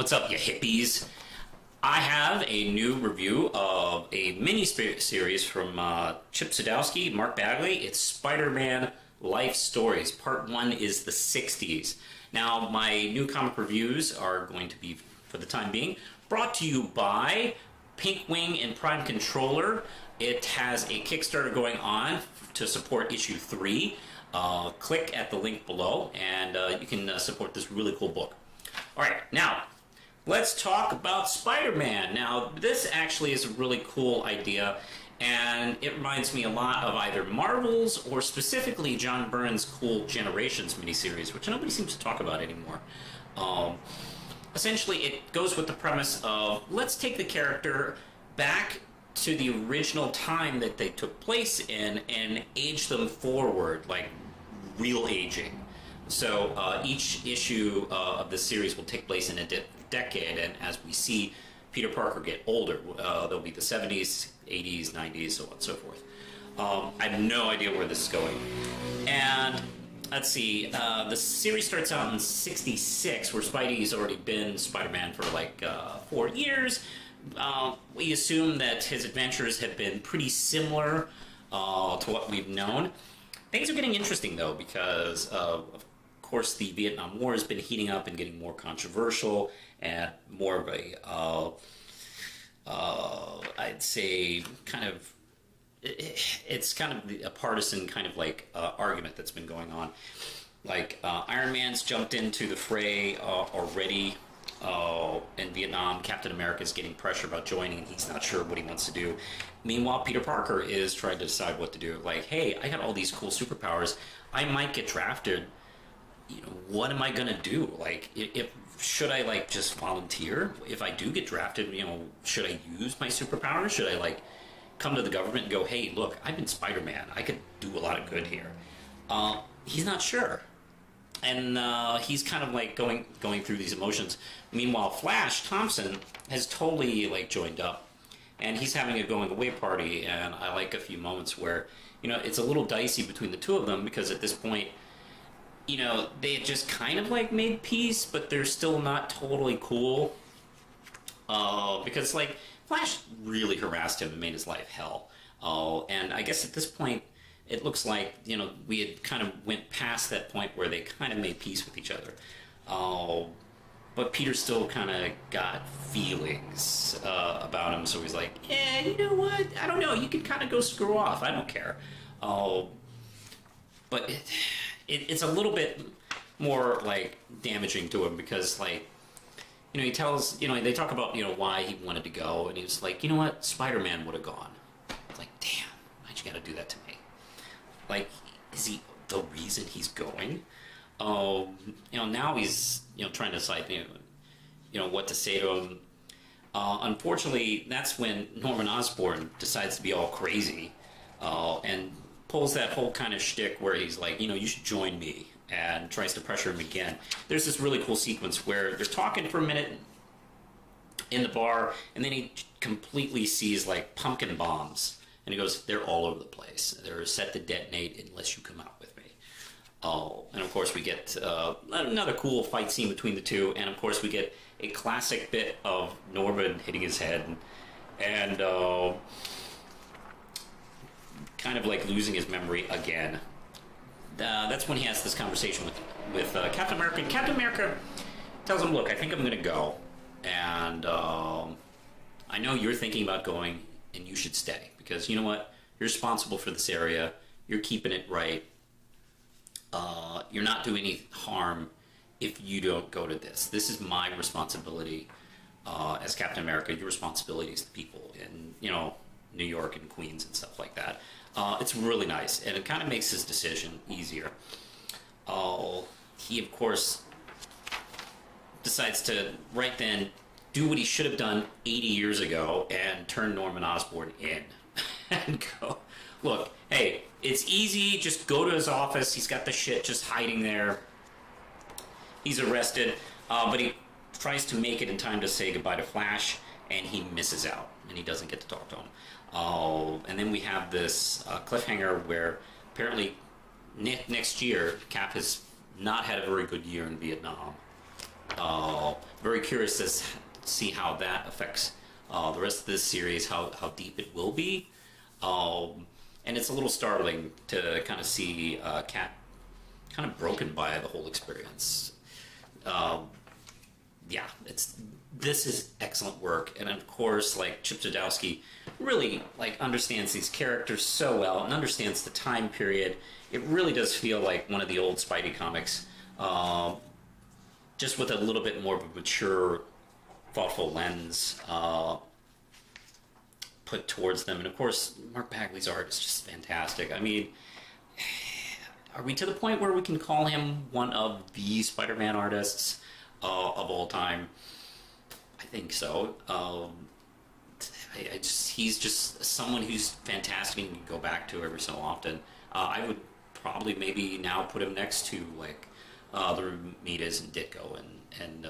What's up, you hippies? I have a new review of a mini-series from Chip Zdarsky, Mark Bagley. It's Spider-Man Life Stories. Part 1 is the 60s. Now, my new comic reviews are going to be, for the time being, brought to you by Pink Wing and Prime Controller. It has a Kickstarter going on to support issue 3. Click at the link below and you can support this really cool book. Alright, now, let's talk about Spider-Man. Now, this actually is a really cool idea, and it reminds me a lot of either Marvel's or specifically John Byrne's cool Generations miniseries, which nobody seems to talk about anymore. Essentially, it goes with the premise of, let's take the character back to the original time that they took place in and age them forward, like real aging. So each issue of the series will take place in a decade, and as we see Peter Parker get older, there'll be the 70s, 80s, 90s, so on and so forth. I have no idea where this is going. And let's see, the series starts out in '66, where Spidey's already been Spider-Man for like 4 years. We assume that his adventures have been pretty similar to what we've known. Things are getting interesting, though, because of course the Vietnam War has been heating up and getting more controversial and more of a, I'd say, kind of, it's kind of a partisan kind of like argument that's been going on. Like Iron Man's jumped into the fray already in Vietnam. Captain America's getting pressure about joining, and he's not sure what he wants to do. Meanwhile, Peter Parker is trying to decide what to do. Like, hey, I got all these cool superpowers. I might get drafted. You know, what am I gonna do? Like, should I like just volunteer? If I do get drafted, you know, should I use my superpowers? Should I like come to the government and go, hey, look, I've been Spider-Man. I could do a lot of good here. He's not sure. And he's kind of like going through these emotions. Meanwhile, Flash Thompson has totally like joined up, and he's having a going away party. And I like a few moments where, you know, it's a little dicey between the two of them, because at this point, you know, they had just kind of like made peace, but they're still not totally cool. Because like Flash really harassed him and made his life hell. And I guess at this point, it looks like, you know, we had kind of went past that point where they kind of made peace with each other. But Peter still kind of got feelings about him, so he's like, yeah, you know what? I don't know. You can kind of go screw off. I don't care. But it's a little bit more like damaging to him, because like, you know, he tells, you know, they talk about, you know, why he wanted to go, and he's like, you know what? Spider-Man would have gone. It's like, damn, why'd you gotta do that to me? Like, is he the reason he's going? You know, now he's, you know, trying to decide, you know, what to say to him. Unfortunately, that's when Norman Osborn decides to be all crazy, and pulls that whole kind of shtick where he's like, you know, you should join me, and tries to pressure him again. There's this really cool sequence where they're talking for a minute in the bar, and then he completely sees like pumpkin bombs. And he goes, they're all over the place. They're set to detonate unless you come out with me. And of course we get another cool fight scene between the two. And of course we get a classic bit of Norman hitting his head and kind of like losing his memory again. That's when he has this conversation with Captain America. And Captain America tells him, look, I think I'm going to go. And I know you're thinking about going, and you should stay. Because you know what? You're responsible for this area. You're keeping it right. You're not doing any harm if you don't go to this. This is my responsibility as Captain America. Your responsibility is the people in, you know, New York and Queens and stuff like that. It's really nice, and it kind of makes his decision easier. He, of course, decides to right then do what he should have done 80 years ago and turn Norman Osborn in. And go, look, hey, it's easy, just go to his office. He's got the shit just hiding there. He's arrested, but he tries to make it in time to say goodbye to Flash, and he misses out, and he doesn't get to talk to him. And then we have this cliffhanger where apparently next year, Cap has not had a very good year in Vietnam. Very curious to see how that affects the rest of this series, how deep it will be. And it's a little startling to kind of see Kat kind of broken by the whole experience. Yeah, this is excellent work, and of course, like Chip Zdarsky really like understands these characters so well and understands the time period. It really does feel like one of the old Spidey comics, just with a little bit more of a mature, thoughtful lens put towards them. And of course, Mark Bagley's art is just fantastic. I mean, are we to the point where we can call him one of the Spider-Man artists of all time? I think so. He's just someone who's fantastic and you can go back to every so often. I would probably maybe now put him next to like the Ramirez and Ditko, and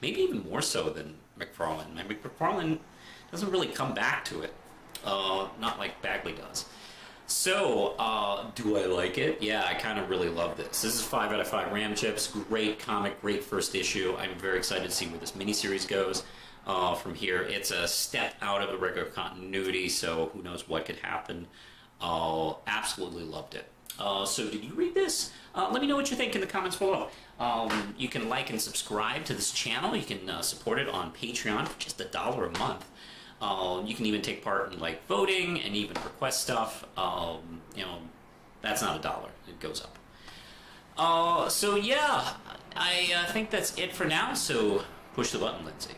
maybe even more so than McFarlane. I mean, McFarlane doesn't really come back to it, not like Bagley does. So, do I like it? Yeah, I kind of really love this. This is 5 out of 5 Ram Chips. Great comic, great first issue. I'm very excited to see where this miniseries goes from here. It's a step out of the regular continuity, so who knows what could happen. Absolutely loved it. So did you read this? Let me know what you think in the comments below. You can like and subscribe to this channel. You can support it on Patreon for just $1 a month. You can even take part in like voting and even request stuff. You know, that's not $1. It goes up. So yeah, I think that's it for now. So push the button, Lindsay.